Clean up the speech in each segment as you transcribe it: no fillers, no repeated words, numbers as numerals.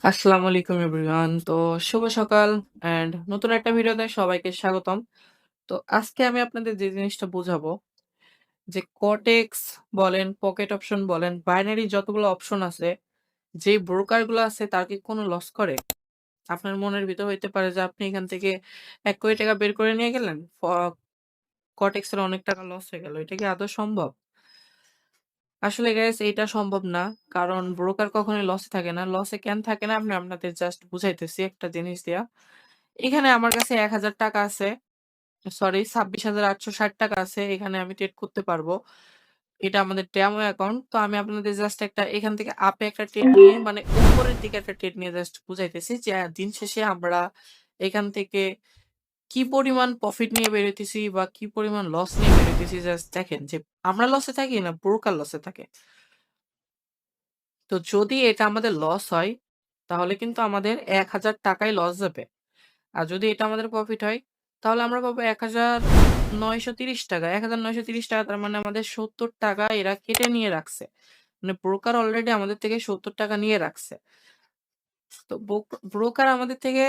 আসসালামু আলাইকুম এভরিওয়ান। তো শুভ সকাল অ্যান্ড নতুন একটা ভিডিওতে সবাইকে স্বাগতম। তো আজকে আমি আপনাদের যে জিনিসটা বুঝাবো যে কটেক্স বলেন, পকেট অপশন বলেন, বাইনারি যতগুলো অপশন আছে, যে ব্রোকার গুলো আছে তার কি কোনো লস করে? আপনার মনের ভিতর হইতে পারে যে আপনি এখান থেকে ৳১,০০,০০,০০০ বের করে নিয়ে গেলেন। কটেক্স এর অনেক টাকা লস হয়ে গেল। এটা কি আদৌ সম্ভব? আসলে গাইস এইটা সম্ভব না। কারণ ব্রোকার কখনোই লসে থাকে না। লসে কেন থাকে না আমি আপনাদের জাস্ট বুঝাইতেছি একটা জিনিস দিয়া। এখানে আমার কাছে ৳১,০০০ আছে। সরি ৳২৬,৮৬০ আছে। এখানে আমি ট্রেড করতে পারবো। এটা আমাদের ডেমো অ্যাকাউন্ট। তো আমি আপনাদের জাস্ট একটা এখান থেকে আপে একটা ট্রেড নিয়ে মানে উপরের দিকে একটা ট্রেড নিয়ে জাস্ট বুঝাইতেছি যে দিন শেষে আমরা এখান থেকে কি পরিমাণ প্রফিট নিয়ে বেরোইতেছি বা কি পরিমাণ লস নিয়ে বেরোইতেছি জাস্ট দেখেন যে আমরা লসে থাকি না ব্রোকার লসে থাকে। তো যদি এটা আমাদের লস হয়, তাহলে কিন্তু আমাদের ৳১,০০০ ই লস যাবে। আর যদি এটা আমাদের প্রফিট হয়, তাহলে আমরা পাবো ৳১,৯৩০ ৳১,৯৩০ তার মানে আমাদের ৳৭০ এরা কেটে নিয়ে রাখছে। মানে ব্রোকার অলরেডি আমাদের থেকে ৳৭০ নিয়ে রাখছে। তো ব্রোকার আমাদের থেকে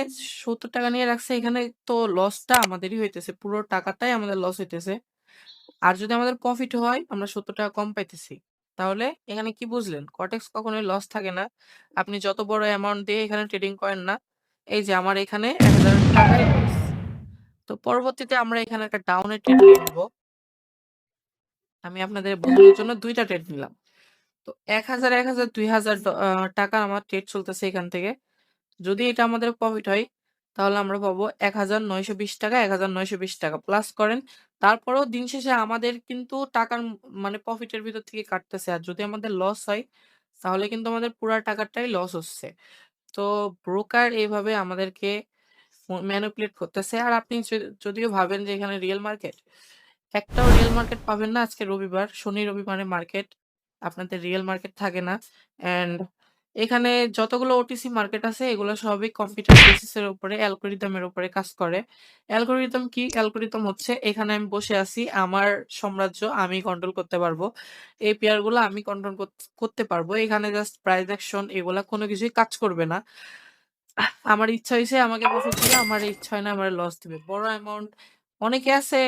৳৭০ নিয়ে রাখছে এখানে তো লসটা আমাদেরই হইতেছে। পুরো টাকাটাই আমাদের লস হইতেছে। আর যদি আমাদের প্রফিট হয় আমরা ৳৭০ কম পাইতেছি। তাহলে এখানে কি বুঝলেন? কটেক্স কখনোই লস থাকে না। আপনি যত বড় অ্যামাউন্ট দিয়ে এখানে ট্রেডিং করেন না। এই যে আমার এখানে ৳১,০০০ ই লস। তো পরবর্তীতে আমরা এখানে একটা ডাউন এর ট্রেড নিয়ে নিবো। আমি আপনাদের বোঝানোর জন্য ২ টা ট্রেড নিলাম। তো ১,০০০, ১,০০০, ৳২,০০০ টাকা আমার ট্রেড চলতেছে এখান থেকে। যদি এটা আমাদের প্রফিট হয়, তাহলে আমরা পাবো ৳১,৯২০ ৳১,৯২০ প্লাস করেন। তারপরেও দিন শেষে আমাদের কিন্তু টাকার মানে প্রফিটের ভিতর থেকে কাটতেছে। আর যদি আমাদের লস হয়, তাহলে কিন্তু আমাদের পুরা টাকাটাই লস হচ্ছে। তো ব্রোকার এভাবে আমাদেরকে ম্যানিপুলেট করতেছে। আর আপনি যদিও ভাবেন যে এখানে রিয়েল মার্কেট, একটাও রিয়েল মার্কেট পাবেন না। আজকে রবিবার, শনি রবিবারে মার্কেট। আপনাদের রিয়েল মার্কেট থাকে না। অ্যান্ড এখানে যতগুলো ওটিসি মার্কেট আছে এগুলো সবই কম্পিউটার বেসিস এর উপরে অ্যালগরিদম এর উপরে কাজ করে। অ্যালগরিদম কি? অ্যালগরিদম হচ্ছে এখানে আমি বসে আছি, আমার সাম্রাজ্য আমি কন্ট্রোল করতে পারবো। এই পেয়ার গুলো আমি কন্ট্রোল করতে পারবো। এখানে জাস্ট প্রাইস অ্যাকশন এগুলা কোনো কিছুই কাজ করবে না। আমার ইচ্ছা হইছে আমাকে প্রফিট দিবে, আমার ইচ্ছা হয় না আমারে লস দিবে। বড় অ্যামাউন্ট অনেকে আছে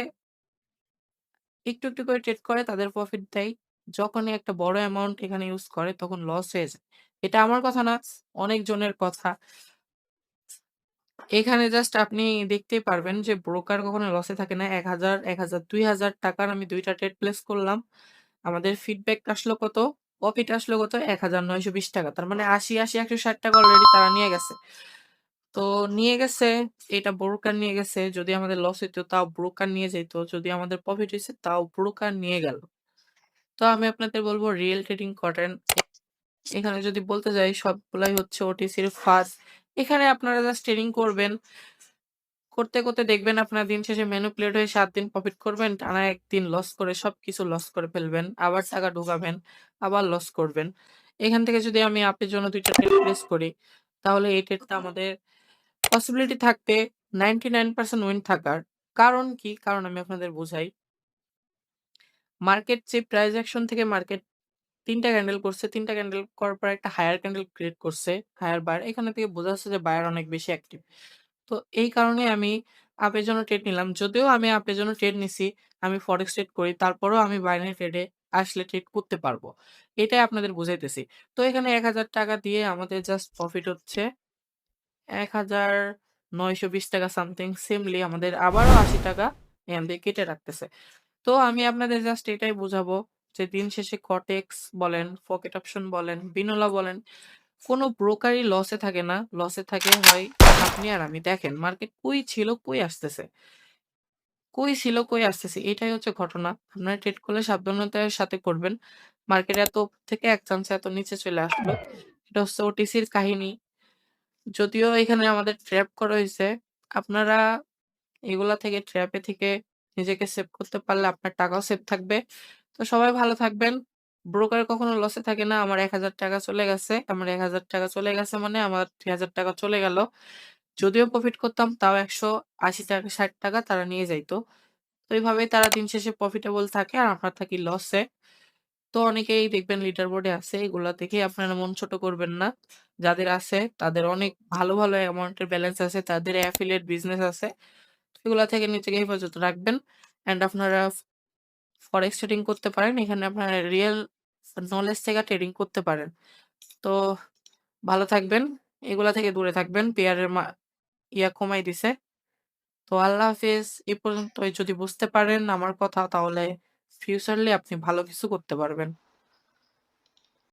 একটু, একটু করে ট্রেড করে তাদের প্রফিট দেয়। যখনই একটা বড় অ্যামাউন্ট এখানে ইউস করে তখন লস হয়ে যায়। এটা আমার কথা না, অনেকজনের কথা। এখানে জাস্ট আপনি দেখতেই পারবেন যে ব্রোকার কখনো লসে থাকে না। ১,০০০, ১,০০০, ৳২,০০০ র আমি ২ টা ট্রেড প্লেস করলাম। আমাদের ফিডব্যাক আসলো কত? প্রফিট আসলো কত? ৳১,৯২০ তার মানে ৮০, ৮০, ৳১৬০ অলরেডি তারা নিয়ে গেছে। তো নিয়ে গেছে, এটা ব্রোকার নিয়ে গেছে। যদি আমাদের লস হইতো তাও ব্রোকার নিয়ে যাইত। যদি আমাদের প্রফিট হইছে তাও ব্রোকার নিয়ে গেল। তো আমি আপনাদের বলব রিয়েল ট্রেডিং করেন। এখানে যদি বলতে যাই সবগুলাই হচ্ছে ওটিসির ফাঁদ। এখানে আপনারা জাস্ট ট্রেডিং করবেন। করতে, করতে দেখবেন আপনার দিন শেষে ম্যানিপুলেট হয়ে ৭ দিন প্রফিট করবেন, টানা ১ দিন লস করে সবকিছু লস করে ফেলবেন। আবার টাকা ঢুকাবেন, আবার লস করবেন। এখান থেকে যদি আমি আপনার জন্য ২ টা ট্রেড প্লেস করি, তাহলে এই ট্রেডটা আমাদের পসিবিলিটি থাকবে 99% উইন থাকার। কারণ কি? কারণ আমি আপনাদের বুঝাই। মার্কেট যে প্রাইস অ্যাকশন থেকে মার্কেট ৩ টা ক্যান্ডেল করছে। ৩ টা ক্যান্ডেল করার পর একটা হায়ার ক্যান্ডেল ক্রিয়েট করছে। Higher buyer. এখানে থেকে বোঝা যাচ্ছে যে বায়ার অনেক বেশি অ্যাক্টিভ। তো এই কারণে আমি আপের জন্য ট্রেড নিলাম। যদিও আমি আপের জন্য ট্রেড নিছি, আমি ফরেক্স ট্রেড করি। তারপরেও আমি বাইনারি ট্রেডে আসলে ট্রেড করতে পারবো। এটাই আপনাদের বুঝাইতেছি। তো এখানে ৳১,০০০ দিয়ে আমাদের জাস্ট প্রফিট হচ্ছে ৳১,৯২০ সামথিং। সেমলি আমাদের আবারও ৳৮০ এখান থেকে কেটে রাখতেছে। তো আমি আপনাদের জাস্ট এটাই বুঝাবো যে দিন শেষে কটেক্স বলেন, পকেট অপশন বলেন, বিনোলা বলেন, কোনো ব্রোকারই লসে থাকে না। লসে থাকে হয় আপনি আর আমি। দেখেন মার্কেট কই ছিল, কই আসতেছে। কই ছিল, কই আসতেছে। এটাই হচ্ছে ঘটনা। আপনারা ট্রেড করলে সাবধানতার সাথে করবেন। মার্কেট এত উপর থেকে এক চান্সে এত নিচে চলে আসলো। এটা হচ্ছে ওটিসির কাহিনী। যদিও এখানে আমাদের ট্র্যাপ করা হইছে। আপনারা এগুলা থেকে ট্র্যাপ এ থেকে নিজেকে সেভ করতে পারলে আপনার টাকাও সেভ থাকবে। তো সবাই ভালো থাকবেন। ব্রোকার কখনো লসে থাকে না। আমার ৳১,০০০ চলে গেছে। আমার ৳১,০০০ চলে গেছে মানে আমার ৳২,০০০ চলে গেল। যদিও প্রফিট করতাম তাও ৳১৮০, ৳৬০ তারা নিয়ে যাইত। তো এইভাবেই তারা দিন শেষে প্রফিটেবল থাকে আর আমরা থাকি লসে। তো অনেকেই দেখবেন লিডার বোর্ডে আছে। এগুলা দেখে আপনারা মন ছোট করবেন না। যাদের আছে তাদের অনেক ভালো, ভালো অ্যামাউন্টের ব্যালেন্স আছে। তাদের অ্যাফিলিয়েট বিজনেস আছে। এগুলা থেকে নিজেকে হেফাজত রাখবেন। অ্যান্ড আপনারা ফরেক্স ট্রেডিং করতে পারেন। এখানে আপনারা রিয়াল নলেজ থেকে ট্রেডিং করতে পারেন। তো ভালো থাকবেন। এগুলা থেকে দূরে থাকবেন। পেয়ারের কমাই দিছে। তো আল্লাহ হাফেজ। এ পর্যন্তই যদি বুঝতে পারেন আমার কথা তাহলে ফিউচারলি আপনি ভালো কিছু করতে পারবেন।